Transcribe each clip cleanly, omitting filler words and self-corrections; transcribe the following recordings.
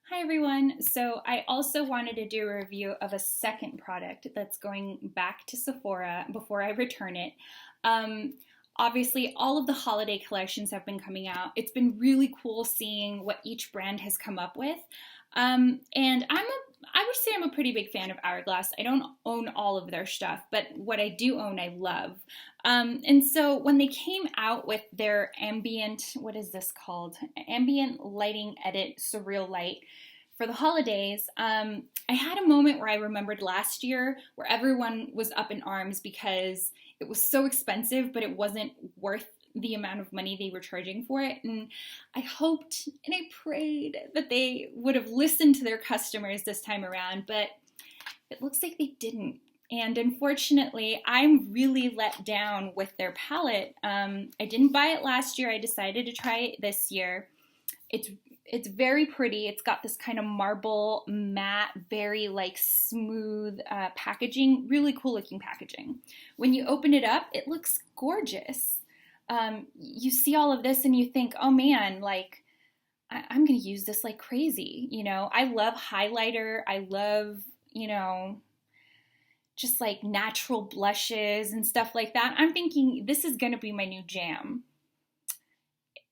Hi everyone. So I also wanted to do a review of a second product that's going back to Sephora before I return it. Um, Obviously, all of the holiday collections have been coming out. It's been really cool seeing what each brand has come up with. And I would say I'm a pretty big fan of Hourglass. I don't own all of their stuff, but what I do own, I love. And so when they came out with their ambient, what is this called? Ambient lighting edit, Surreal light for the holidays, I had a moment where I remembered last year where everyone was up in arms because it was so expensive, but it wasn't worth the amount of money they were charging for it. And I hoped and I prayed that they would have listened to their customers this time around, but it looks like they didn't. And unfortunately, I'm really let down with their palette. I didn't buy it last year. I decided to try it this year. It's it's very pretty. It's got this kind of marble, matte, very like smooth packaging. Really cool looking packaging. When you open it up, it looks gorgeous. You see all of this and you think, oh man, like I'm gonna use this like crazy. I love highlighter. I love, just like natural blushes and stuff like that. I'm thinking this is gonna be my new jam.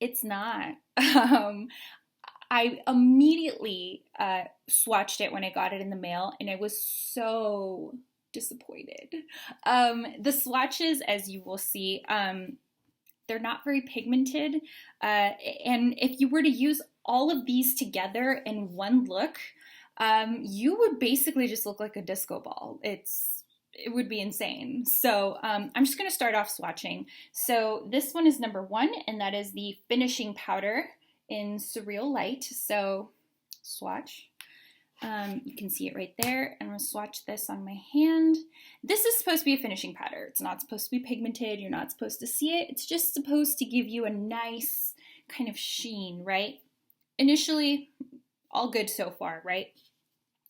It's not. Um, I immediately swatched it when I got it in the mail, and I was so disappointed. The swatches, as you will see, they're not very pigmented. And if you were to use all of these together in one look, you would basically just look like a disco ball. It would be insane. So I'm just going to start off swatching. So this one is number one, and that is the finishing powder in Surreal Light. So swatch. You can see it right there. I'm going to swatch this on my hand. This is supposed to be a finishing powder. It's not supposed to be pigmented. You're not supposed to see it. It's just supposed to give you a nice kind of sheen, right? Initially, all good so far, right?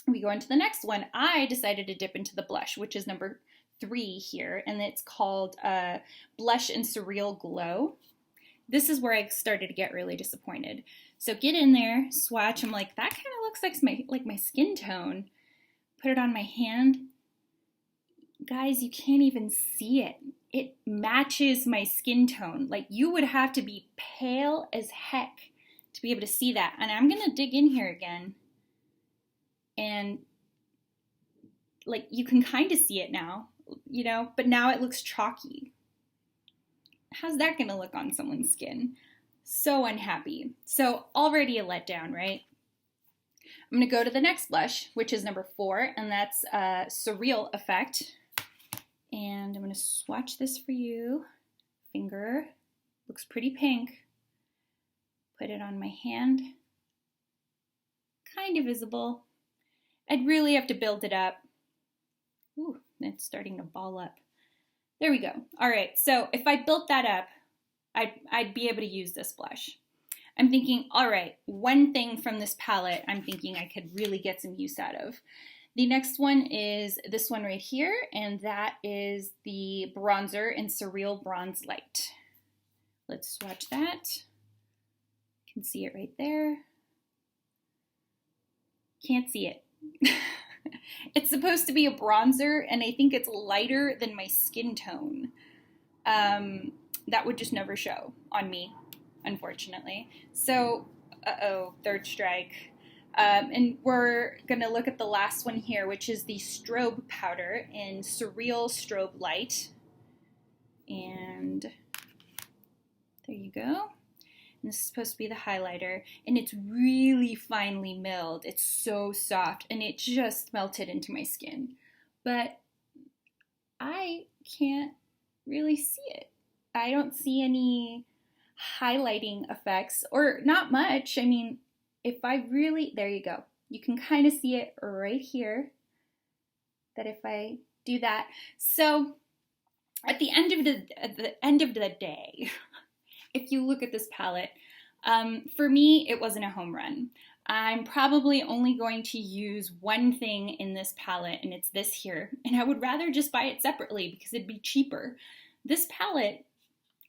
We go into the next one. I decided to dip into the blush, which is number 3 here, and it's called Blush and Surreal Glow. This is where I started to get really disappointed. So get in there, swatch. I'm like, that kind of looks like my skin tone. Put it on my hand. Guys, you can't even see it. It matches my skin tone. Like, you would have to be pale as heck to be able to see that. And I'm gonna dig in here again. And like, you can kind of see it now, but now it looks chalky. How's that gonna look on someone's skin? So unhappy. So already a letdown, right? I'm gonna go to the next blush, which is number 4, and that's Surreal Effect. And I'm gonna swatch this for you. Finger, looks pretty pink. Put it on my hand. Kind of visible. I'd really have to build it up. Ooh, it's starting to ball up. There we go. All right, so if I built that up, I'd be able to use this blush. I'm thinking, all right, one thing from this palette I'm thinking I could really get some use out of. The next one is this one right here, and that is the bronzer in Surreal Bronze Light. Let's swatch that. You can see it right there. Can't see it. It's supposed to be a bronzer, and I think it's lighter than my skin tone. That would just never show on me, unfortunately. So, third strike. And we're gonna look at the last one here, which is the strobe powder in Surreal Strobe Light. And there you go. And this is supposed to be the highlighter, and it's really finely milled. It's so soft, and it just melted into my skin. But I can't really see it. I don't see any highlighting effects, or not much. I mean, if I really, there you go. You can kind of see it right here, that if I do that. So at the end of the day, if you look at this palette, for me, it wasn't a home run. I'm probably only going to use one thing in this palette, and it's this here. And I would rather just buy it separately because it'd be cheaper. This palette,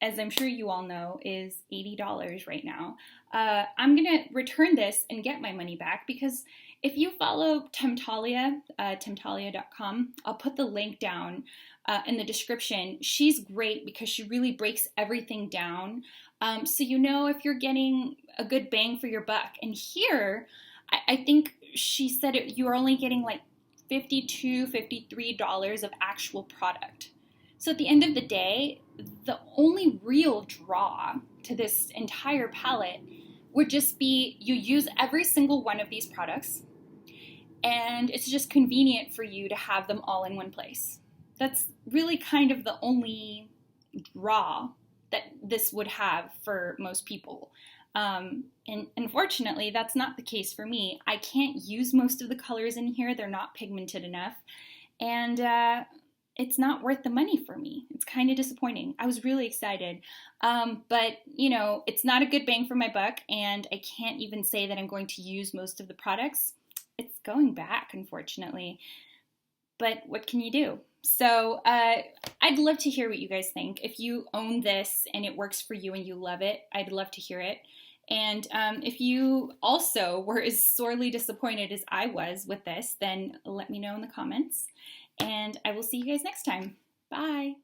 as I'm sure you all know, is $80 right now. I'm gonna return this and get my money back because if you follow Temptalia, temptalia.com, I'll put the link down in the description. She's great because she really breaks everything down. So you know if you're getting a good bang for your buck. And here, I think she said you're only getting like $52, $53 of actual product. So at the end of the day, the only real draw to this entire palette would just be you use every single one of these products and it's just convenient for you to have them all in one place. That's really kind of the only draw that this would have for most people. And unfortunately, that's not the case for me. I can't use most of the colors in here. They're not pigmented enough. And it's not worth the money for me. It's kind of disappointing. I was really excited. But, you know, it's not a good bang for my buck, and I can't even say that I'm going to use most of the products. It's going back, unfortunately. But what can you do? So I'd love to hear what you guys think. If you own this and it works for you and you love it, I'd love to hear it. And if you also were as sorely disappointed as I was with this, then let me know in the comments. And I will see you guys next time. Bye.